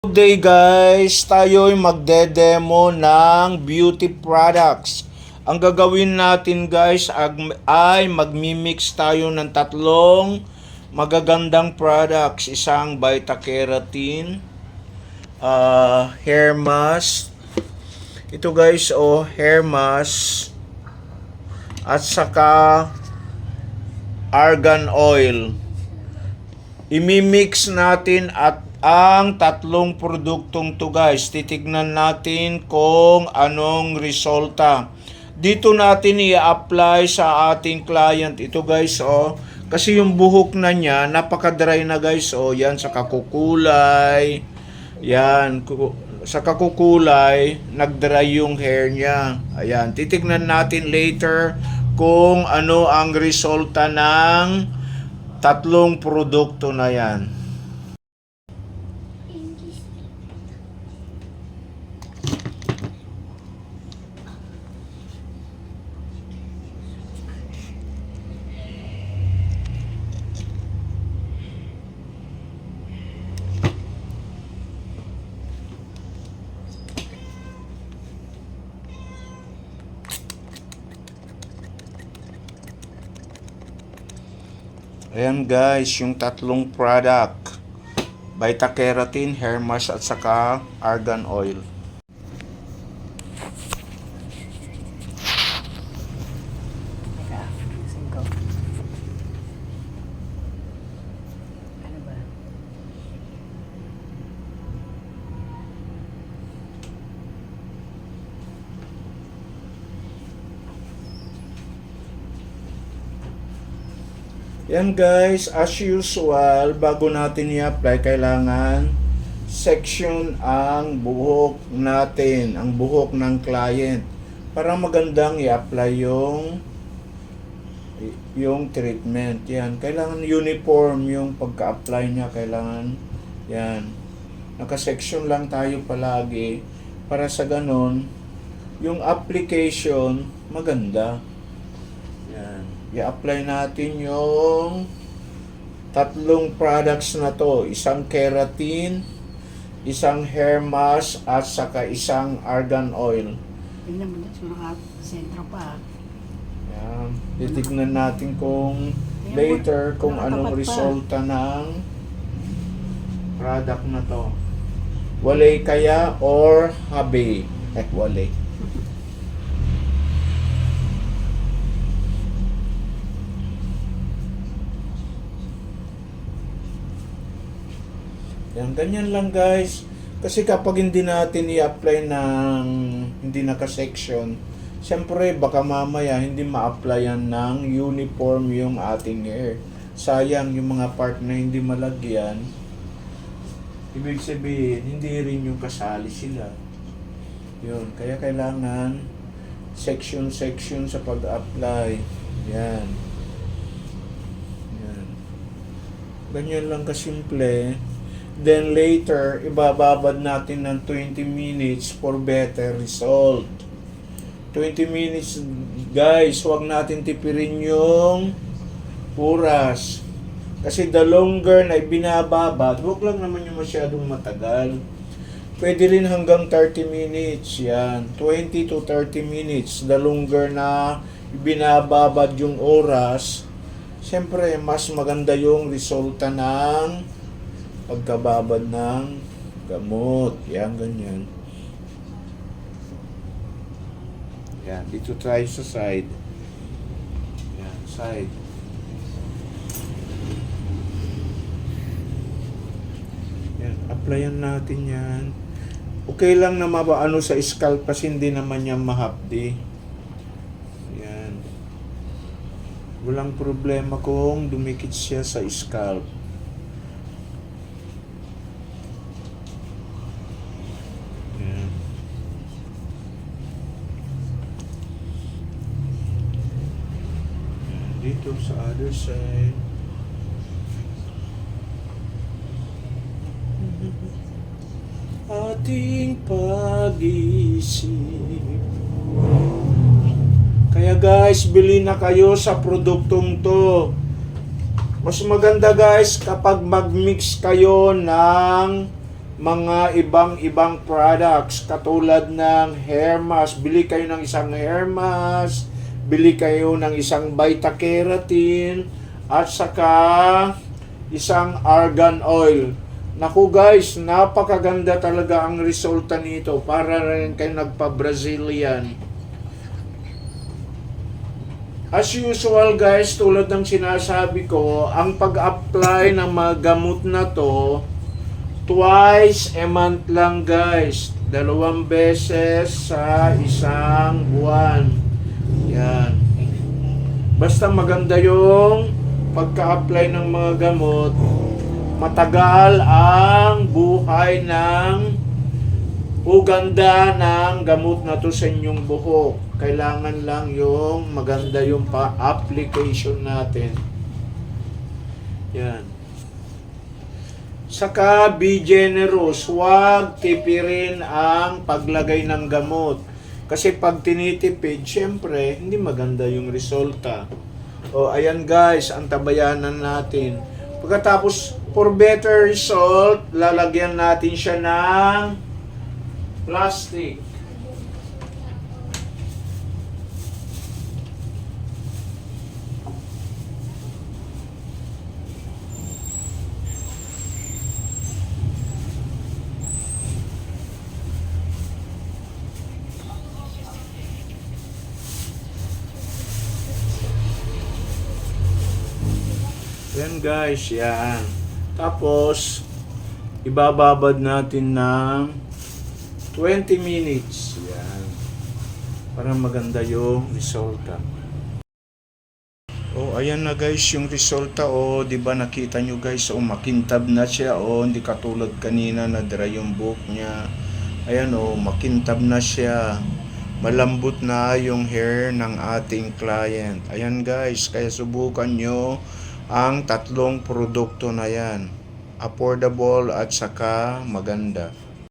Today guys, tayo'y magde-demo ng beauty products. Ang gagawin natin guys ay magmi-mix tayo ng tatlong magagandang products. Isang beta-keratin, hair mask. Ito guys, hair mask. At saka argan oil. Imimix natin at ang tatlong produktong to guys. Titignan natin kung anong resulta. Dito natin i-apply sa ating client. Ito guys, kasi yung buhok na niya, napaka-dry na guys. Yan, sa kakukulay. Yan, sa kakukulay, nag-dry yung hair niya. Ayan, titignan natin later kung ano ang resulta ng tatlong produkto na yan. Ayan guys, yung tatlong product. Beta-keratin, hair mask at saka argan oil. Yan guys, as usual, bago natin i-apply, kailangan section ang buhok natin, ang buhok ng client, para magandang i-apply yung treatment. Yan, kailangan uniform yung pagka-apply niya, kailangan yan. Naka-section lang tayo palagi para sa ganon, yung application maganda. Yan. I-apply natin yung tatlong products na to. Isang keratin, isang hair mask, at saka isang argan oil. Tingnan mo na sa mga sentro pa. Yan. Titignan natin kung later kung anong resulta ng product na to. Walay kaya or habe? Walay. Yan, ganyan lang guys. Kasi kapag hindi natin i-apply ng hindi naka-section, siyempre baka mamaya hindi ma-applyan ng uniform yung ating hair. Sayang yung mga part na hindi malagyan. Ibig sabihin, hindi rin yung kasali sila. Yun, kaya kailangan section sa pag-apply. Yan. Yan. Ganyan lang kasimple. Then later, ibababad natin ng 20 minutes for better result. 20 minutes, guys, huwag natin tipirin yung oras. Kasi the longer na ibinababad, huwag lang naman yung masyadong matagal. Pwede rin hanggang 30 minutes, yan. 20 to 30 minutes, the longer na ibinababad yung oras, siyempre, mas maganda yung resulta ng pagkababad ng gamot. Yan, ganyan. Yan, dito tayo sa side. Yan, side. Yan, applyan natin yan. Okay lang na mabaano sa scalp kasi hindi naman yan mahapdi. Yan. Walang problema kung dumikit siya sa scalp. Dito sa other side. Ating pag-isip. Kaya guys, bili na kayo sa produktong to. Mas maganda guys kapag mag-mix kayo ng mga ibang products katulad ng hair mask. Bili kayo ng isang hair mask, bili kayo ng isang Vita Keratin, at saka isang argan oil. Naku guys, napakaganda talaga ang resulta nito. Para rin kayo nagpa-Brazilian. As usual guys, tulad ng sinasabi ko, ang pag-apply ng mga gamot na to, twice a month lang guys. 2 beses sa isang buwan. Yan. Basta maganda yung pagka-apply ng mga gamot, matagal ang buhay ng uganda ng gamot na to sa inyong buhok. Kailangan lang yung maganda yung pa-application natin. Yan. Saka be generous, huwag tipirin ang paglagay ng gamot. Kasi pag tinitipid, syempre, hindi maganda yung resulta. O ayan guys, ang tabayanan natin. Pagkatapos, for better result, lalagyan natin siya ng plastic. Yan guys, yan. Tapos, ibababad natin ng 20 minutes. Yan. Para maganda yung resulta. Oh, ayan na guys yung resulta. Oh, 'di ba nakita nyo guys, oh, makintab na siya. Oh, hindi katulad kanina na dry yung buhok niya. Ayan oh, makintab na siya. Malambot na yung hair ng ating client. Ayan guys, kaya subukan nyo ang 3 produkto na yan. Affordable at saka maganda.